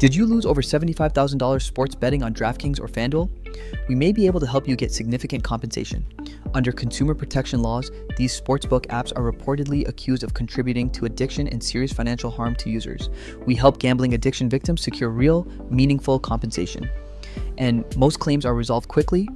Did you lose over $75,000 sports betting on DraftKings or FanDuel? We may be able to help you get significant compensation. Under consumer protection laws, these sportsbook apps are reportedly accused of contributing to addiction and serious financial harm to users. We help gambling addiction victims secure real, meaningful compensation. And most claims are resolved quickly.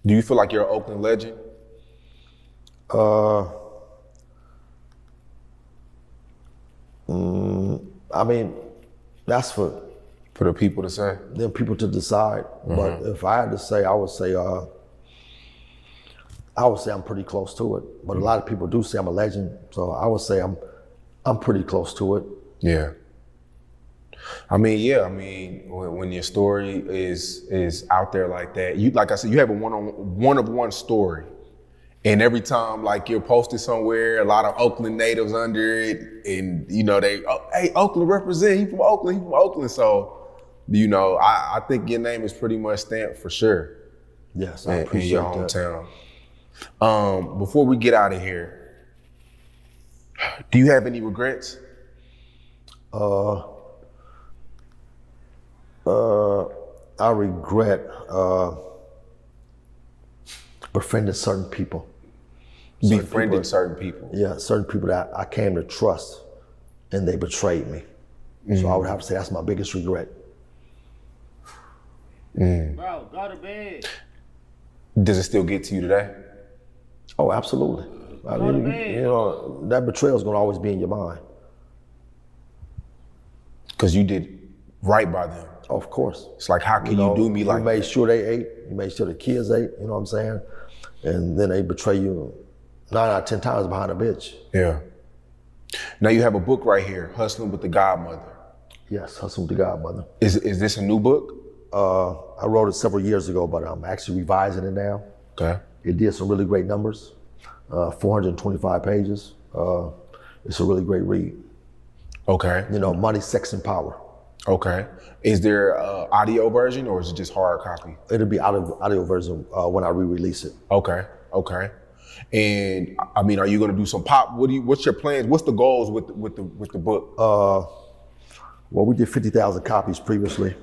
Do you feel like you're an Oakland legend? I mean, that's for the people to say? them people to decide. But if I had to say, I would say I'm pretty close to it. But a lot of people do say I'm a legend, so I would say I'm pretty close to it. Yeah. When your story is out there like that, you, like I said, you have a one-of-one story. And every time like you're posted somewhere, a lot of Oakland natives under it, and hey, Oakland represent, he from Oakland. So, I think your name is pretty much stamped for sure. Yes, I in appreciate your that. hometown. Before we get out of here, do you have any regrets? I regret befriending certain people. Befriending certain people. Yeah, certain people that I came to trust, and they betrayed me. So I would have to say that's my biggest regret. Bro, go to bed. Does it still get to you today? Oh, absolutely. I mean, that betrayal is going to always be in your mind. Because you did right by them. Of course. It's like, how can you do me like you made that? sure they ate, you made sure the kids ate, you know what I'm saying? And then they betray you 9 out of 10 times behind a bitch. Yeah. Now you have a book right here, Hustling with the Godmother. Yes, Hustle with the Godmother. Is this a new book? I wrote it several years ago, but I'm actually revising it now. Okay. It did some really great numbers, 425 pages. It's a really great read. Okay. Money, Sex, and Power. Okay. Is there audio version or is it just hard copy? It'll be audio version when I re-release it. Okay. And I mean, are you going to do some pop? What's your plans? What's the goals with the book? Well, we did 50,000 copies previously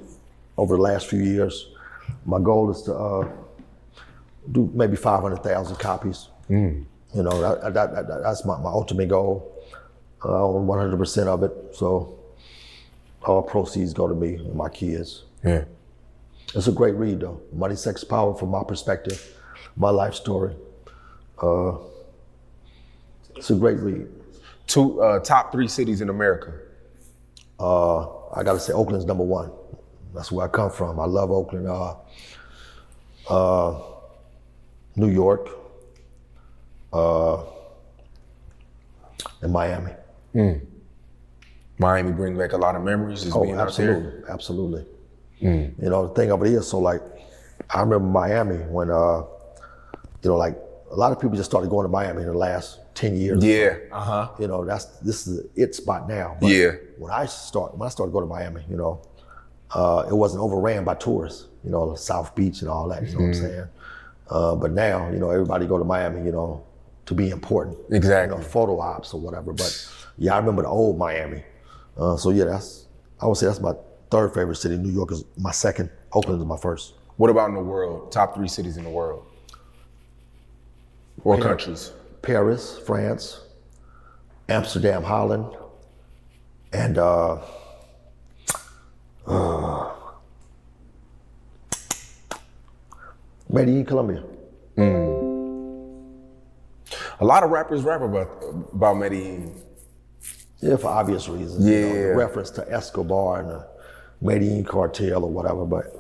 over the last few years. My goal is to do maybe 500,000 copies. That's my ultimate goal. I own 100% of it, so all proceeds go to me and my kids. Yeah. It's a great read though. Money, Sex, Power from my perspective, my life story. It's a great read. Top 3 cities in America. I gotta say Oakland's number 1. That's where I come from. I love Oakland. New York, and Miami. Miami brings back a lot of memories just being out there. Absolutely. The thing of it is, so like, I remember Miami when, like a lot of people just started going to Miami in the last 10 years. Yeah. This is the it spot now. But Yeah. When I started going to Miami, it wasn't overran by tourists, South Beach and all that, you know what I'm saying? But now, everybody go to Miami, to be important. Exactly. Photo ops or whatever. But yeah, I remember the old Miami. So yeah, I would say that's my 3rd favorite city. New York is my 2nd. Oakland is my 1st. What about in the world? Top 3 cities in the world? Or countries? Paris, France, Amsterdam, Holland, and Medellin, Colombia. A lot of rappers rap about Medellin. Yeah, for obvious reasons. Yeah. Reference to Escobar and the Medellin cartel or whatever, but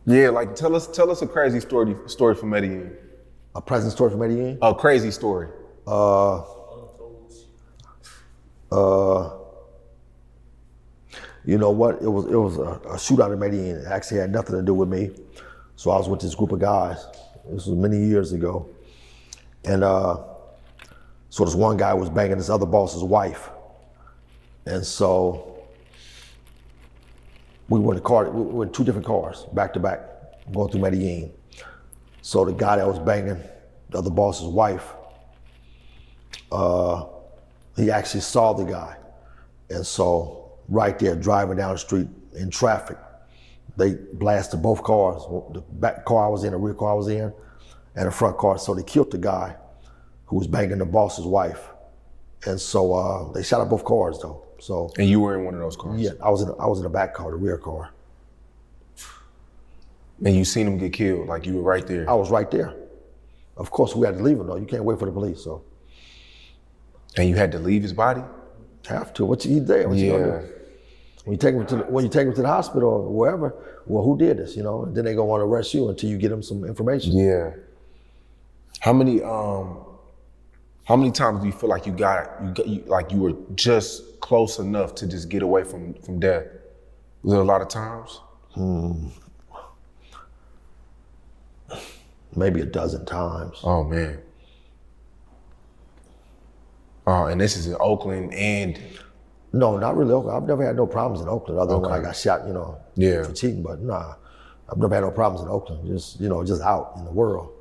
Yeah, like tell us a crazy story from Medellin. A present story from Medellin? A crazy story. You know what? It was a shootout in Medellin. It actually had nothing to do with me. So I was with this group of guys. This was many years ago. And so this one guy was banging this other boss's wife. And so we were in 2 different cars, back to back, going through Medellin. So the guy that was banging the other boss's wife, he actually saw the guy. And so right there, driving down the street in traffic, they blasted both cars, the back car I was in, the rear car I was in, and the front car. So they killed the guy who was banging the boss's wife. And so they shot up both cars though. So And you were in one of those cars? yeah, I was in the back car, the rear car. And you seen him get killed, like you were right there? I was right there. Of course, we had to leave him though. You can't wait for the police, so. And you had to leave his body? Have to. What you eat there? What you gonna do? When you take him to the hospital or wherever, well, who did this? And then they gonna want to arrest you until you get them some information. Yeah. How many times do you feel like you were just close enough to just get away from death? Was there a lot of times? Maybe a dozen times. Oh man. Oh, and this is in Oakland and. No, not really Oakland. I've never had no problems in Oakland other than when I got shot, for cheating. But nah, I've never had no problems in Oakland. Just out in the world.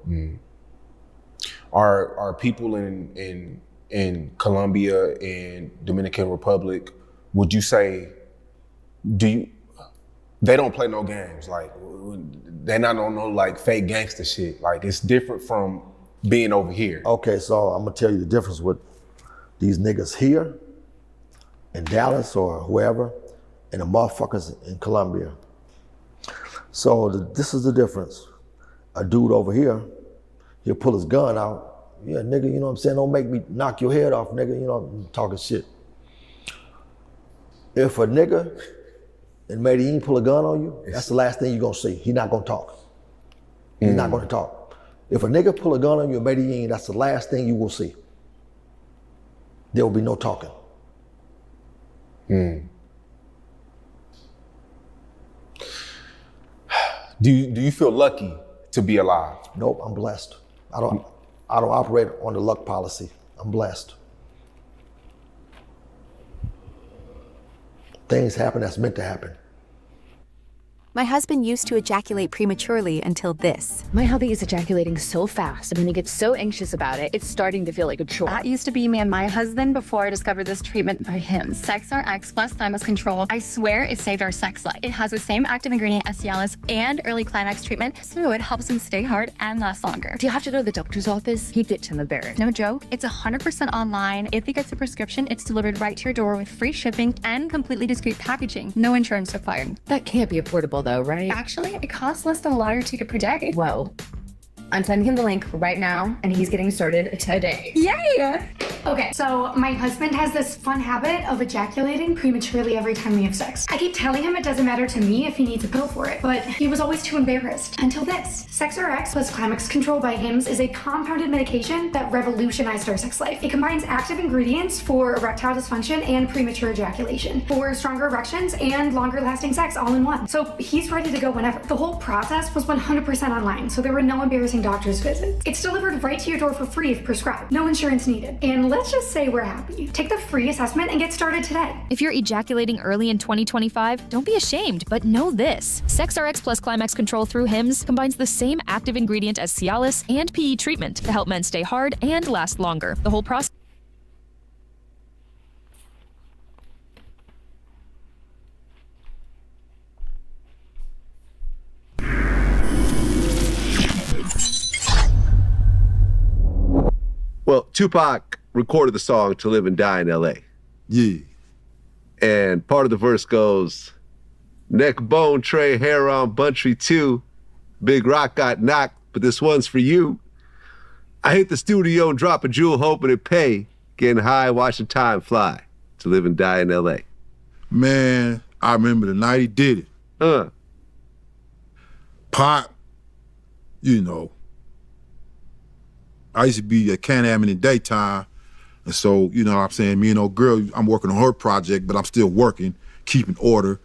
Are people in Colombia and Dominican Republic, would you say, they don't play no games? Like, they're not on no like fake gangster shit. Like, it's different from being over here. Okay, so I'm gonna tell you the difference with these niggas here in Dallas or whoever, and the motherfuckers in Colombia. So this is the difference. A dude over here, he'll pull his gun out. Yeah, nigga, you know what I'm saying? Don't make me knock your head off, nigga. I'm talking shit. If a nigga in Medellin pull a gun on you, that's the last thing you're gonna see. He's not gonna talk. He's not gonna talk. If a nigga pull a gun on you in Medellin, that's the last thing you will see. There will be no talking. Do you feel lucky to be alive? Nope, I'm blessed. I don't operate on the luck policy. I'm blessed. Things happen that's meant to happen. My husband used to ejaculate prematurely until this. My hubby is ejaculating so fast, and when he gets so anxious about it, it's starting to feel like a chore. That used to be me and my husband before I discovered this treatment by him. SexRx plus thymus control. I swear it saved our sex life. It has the same active ingredient as Cialis and early climax treatment, so it helps him stay hard and last longer. Do you have to go to the doctor's office? He gets him embarrassed. No joke, it's 100% online. If he gets a prescription, it's delivered right to your door with free shipping and completely discreet packaging. No insurance required. That can't be affordable though, right? Actually, it costs less than a lottery ticket per day. Whoa. I'm sending him the link right now, and he's getting started today. Yay! Okay, so my husband has this fun habit of ejaculating prematurely every time we have sex. I keep telling him it doesn't matter to me if he needs a pill for it, but he was always too embarrassed. Until this. SexRx plus Climax Control by Hims is a compounded medication that revolutionized our sex life. It combines active ingredients for erectile dysfunction and premature ejaculation, for stronger erections and longer lasting sex all in one. So he's ready to go whenever. The whole process was 100% online, so there were no embarrassing doctor's visits. It's delivered right to your door for free if prescribed. No insurance needed. And let's just say we're happy. Take the free assessment and get started today. If you're ejaculating early in 2025, don't be ashamed, but know this. SexRx plus Climax Control through Hims combines the same active ingredient as Cialis and PE treatment to help men stay hard and last longer. The whole process Well, Tupac recorded the song To Live and Die in L.A. Yeah. And part of the verse goes, neck bone, tray, hair on, Buntry 2. Big Rock got knocked, but this one's for you. I hit the studio and drop a jewel hoping it pay. Getting high, watching time fly. To live and die in L.A. Man, I remember the night he did it. Pop, I used to be at Can-Am in the daytime. And so, you know what I'm saying, me and old girl, I'm working on her project, but I'm still working, keeping order.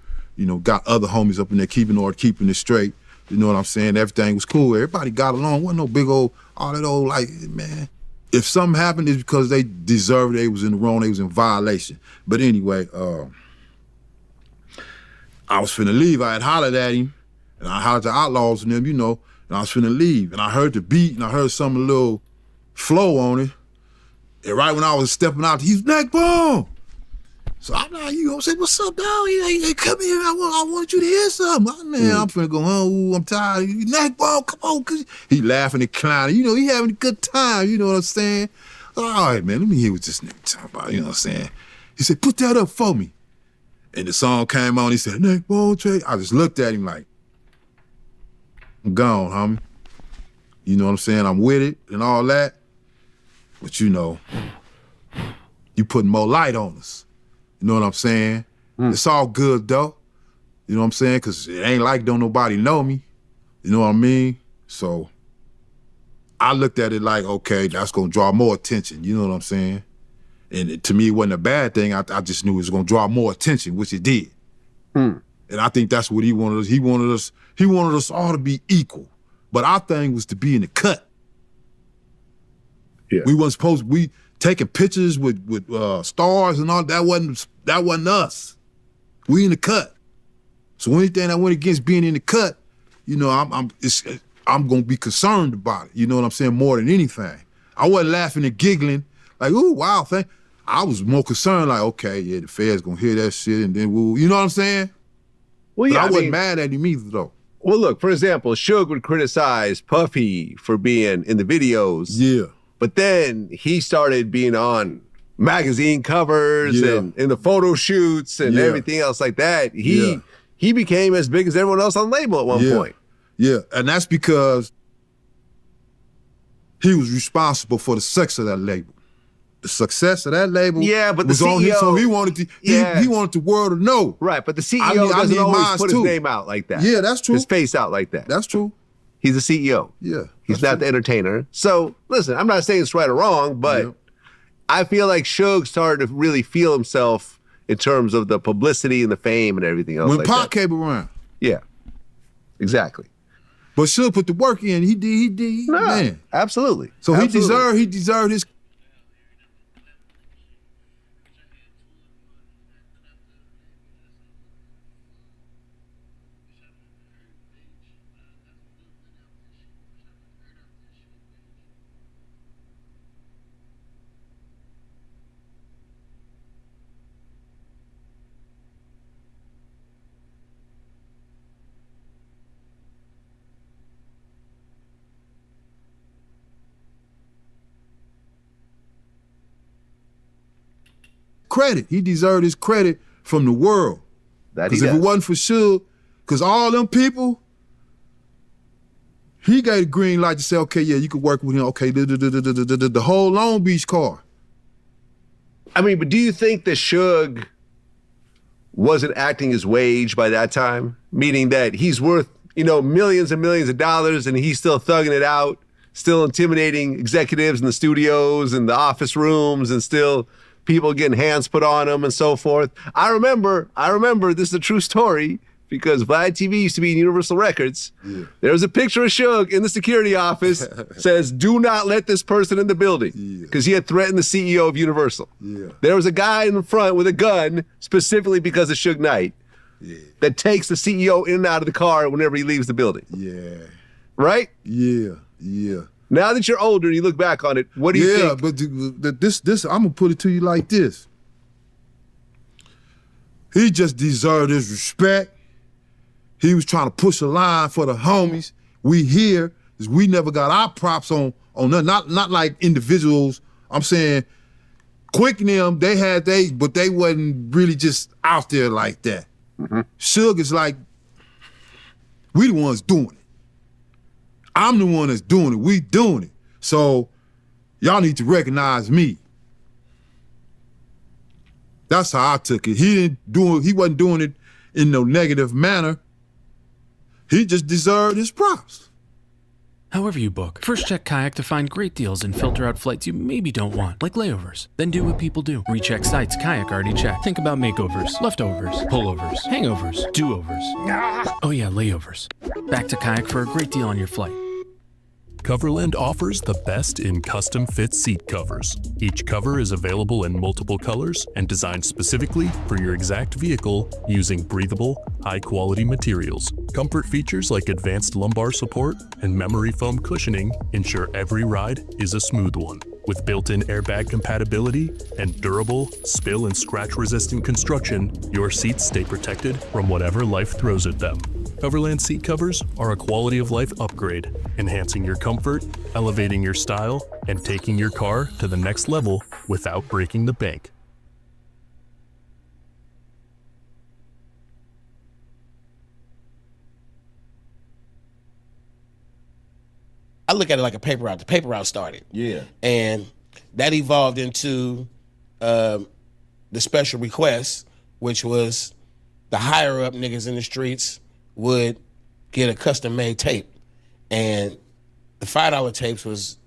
Got other homies up in there keeping order, keeping it straight. You know what I'm saying? Everything was cool. Everybody got along. Wasn't no big old, all that old, man. If something happened, it's because they deserved it. They was in the wrong. They was in violation. But anyway, I was finna leave. I had hollered at him, and I hollered at the Outlaws and them, and I was finna leave. And I heard the beat, and I heard some little flow on it. And right when I was stepping out, he's neck boom. So I'm like, say, what's up, dog? Hey, come here, I want you to hear something. I'm finna go home, I'm tired. Neck boom, come on. He laughing and clowning. He having a good time, you know what I'm saying? All right, man, let me hear what this nigga talking about, you know what I'm saying? He said, put that up for me. And the song came on, he said, Neck Bone Tray. I just looked at him like, I'm gone, homie. You know what I'm saying? I'm with it and all that. But you know, you putting more light on us. You know what I'm saying? It's all good though. You know what I'm saying? Because it ain't like don't nobody know me. You know what I mean? So I looked at it like, okay, that's gonna draw more attention. You know what I'm saying? And to me, it wasn't a bad thing. I just knew it was gonna draw more attention, which it did. And I think that's what he wanted us. He wanted us all to be equal. But our thing was to be in the cut. Yeah. We wasn't supposed to be taking pictures with stars and all. That wasn't us. We in the cut. So anything that went against being in the cut, you know, I'm gonna be concerned about it. You know what I'm saying? More than anything. I wasn't laughing and giggling like, ooh, wow, thing. I was more concerned like, okay, yeah, the feds gonna hear that shit and then we'll, you know what I'm saying? Well, yeah, but I wasn't mad at him either though. Well, look, for example, Suge would criticize Puffy for being in the videos. Yeah. But then he started being on magazine covers and in the photo shoots and everything else like that. He became as big as everyone else on the label at one point. Yeah, and that's because he was responsible for the success of that label. The success of that label but the was CEO, on him, so he wanted he wanted the world to know. Right, but the CEO doesn't always put his name out like that. Yeah, that's true. His face out like that. That's true. He's a CEO. Yeah. He's not the entertainer. So, listen, I'm not saying it's right or wrong, but I feel like Suge started to really feel himself in terms of the publicity and the fame and everything else When like Pac that. came around. Yeah, exactly. But Suge put the work in. He did. No, man. Absolutely. So Absolutely. he deserved his. Credit. He deserved his credit from the world. Because if it wasn't for Suge, because all them people, he got a green light to say, okay, yeah, you could work with him. Okay, the whole Long Beach car. I mean, but do you think that Suge wasn't acting his wage by that time? Meaning that he's worth, millions and millions of dollars and he's still thugging it out, still intimidating executives in the studios and the office rooms and still people getting hands put on him and so forth. I remember, this is a true story, because Vlad TV used to be in Universal Records. Yeah. There was a picture of Suge in the security office, says, do not let this person in the building, because he had threatened the CEO of Universal. Yeah. There was a guy in the front with a gun, specifically because of Suge Knight, that takes the CEO in and out of the car whenever he leaves the building. Yeah. Right? Yeah. Now that you're older and you look back on it, what do you think? Yeah, but this I'm gonna put it to you like this. He just deserved his respect. He was trying to push a line for the homies. We here, we never got our props on nothing. Not like individuals. I'm saying Quick and them, they had but they wasn't really just out there like that. Suge is like, we the ones doing it. I'm the one that's doing it. We doing it. So y'all need to recognize me. That's how I took it. He wasn't doing it in no negative manner. He just deserved his props. However you book, first check Kayak to find great deals and filter out flights you maybe don't want, like layovers. Then do what people do. Recheck sites Kayak already checked. Think about makeovers, leftovers, pullovers, hangovers, do-overs. Oh yeah, layovers. Back to Kayak for a great deal on your flight. Coverland offers the best in custom fit seat covers. Each cover is available in multiple colors and designed specifically for your exact vehicle using breathable, high-quality materials. Comfort features like advanced lumbar support and memory foam cushioning ensure every ride is a smooth one. With built-in airbag compatibility and durable, spill and scratch-resistant construction, your seats stay protected from whatever life throws at them. Coverland seat covers are a quality-of-life upgrade, enhancing your comfort, elevating your style, and taking your car to the next level without breaking the bank. I look at it like a paper route. The paper route started. Yeah. And that evolved into the special request, which was the higher up niggas in the streets would get a custom made tape. And the $5 tapes was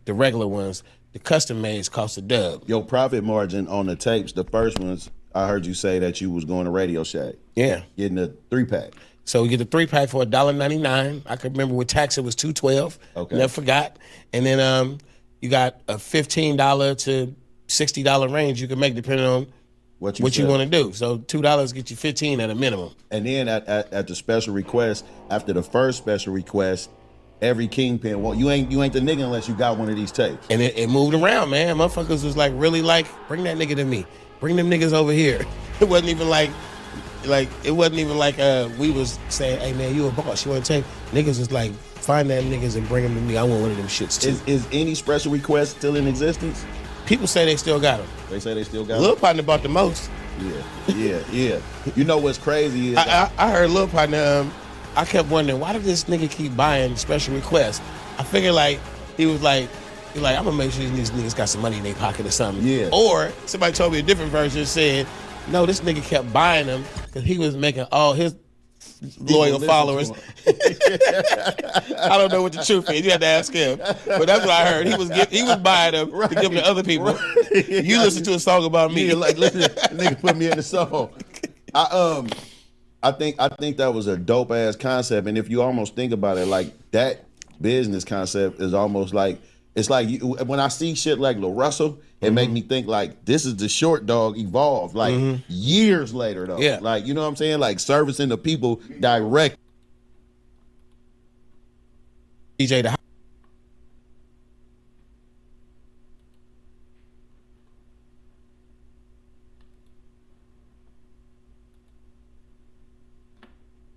the regular ones. The custom mades cost a dub. Your profit margin on the tapes, the first ones, I heard you say that you was going to Radio Shack. Yeah. Getting a 3-pack. So we get the 3-pack for $1.99. I could remember with tax it was $2.12. Okay. Never forgot. And then you got a $15 to $60 range you can make depending on what you want to do. So $2 get you 15 at a minimum. And then at the special request, after the first special request, every kingpin, you ain't the nigga unless you got one of these tapes. And it moved around, man. Motherfuckers was like, really like, bring that nigga to me. Bring them niggas over here. It wasn't even like we was saying, hey man, you a boss, you want to take? Niggas was like, find that niggas and bring them to me. I want one of them shits too. Is any special request still in existence? People say they still got them. They say they still got them? Lil Partner bought the most. Yeah. You know what's crazy is I heard Lil Partner, I kept wondering, why did this nigga keep buying special requests? I figured like, he was like, I'm gonna make sure these niggas got some money in their pocket or something. Yeah. Or somebody told me a different version said, no, this nigga kept buying them because he was making all his loyal followers. I don't know what the truth is. You had to ask him. But that's what I heard. He was buying them to give them to other people. You listen to a song about me. Yeah, like, listen, nigga put me in the song. I think that was a dope ass concept. And if you almost think about it, like that business concept is almost like, it's like when I see shit like Lil Russell, it make me think like this is the Short Dog evolved like years later though. Yeah. Like, you know what I'm saying? Like servicing the people direct. DJ the